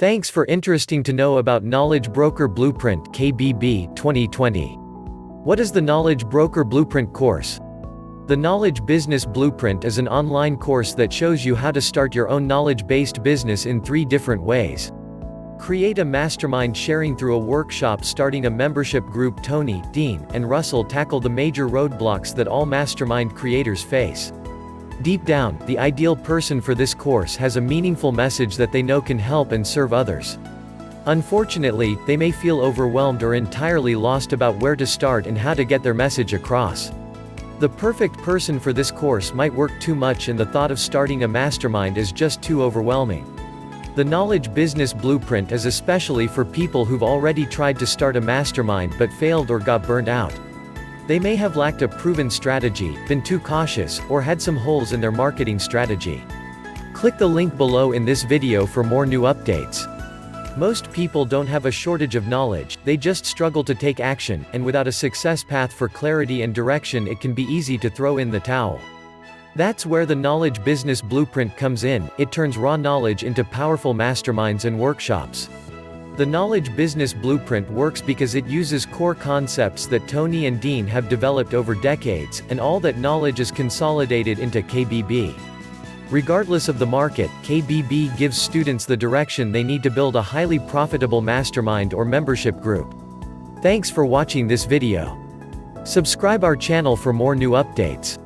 Thanks for interesting to know about Knowledge Broker Blueprint KBB 2020. What is the Knowledge Broker Blueprint course? The Knowledge Business Blueprint is an online course that shows you how to start your own knowledge-based business in 3 different ways. Create a mastermind sharing through a workshop. Starting a membership group. Tony, Dean, and Russell tackle the major roadblocks that all mastermind creators face. Deep down, the ideal person for this course has a meaningful message that they know can help and serve others. Unfortunately, they may feel overwhelmed or entirely lost about where to start and how to get their message across. The perfect person for this course might work too much and the thought of starting a mastermind is just too overwhelming. The Knowledge Business Blueprint is especially for people who've already tried to start a mastermind but failed or got burned out. They may have lacked a proven strategy, been too cautious, or had some holes in their marketing strategy. Click the link below in this video for more new updates. Most people don't have a shortage of knowledge, they just struggle to take action, and without a success path for clarity and direction, it can be easy to throw in the towel. That's where the Knowledge Business Blueprint comes in. It turns raw knowledge into powerful masterminds and workshops. The Knowledge Business Blueprint works because it uses core concepts that Tony and Dean have developed over decades, and all that knowledge is consolidated into KBB. Regardless of the market, KBB gives students the direction they need to build a highly profitable mastermind or membership group. Thanks for watching this video. Subscribe our channel for more new updates.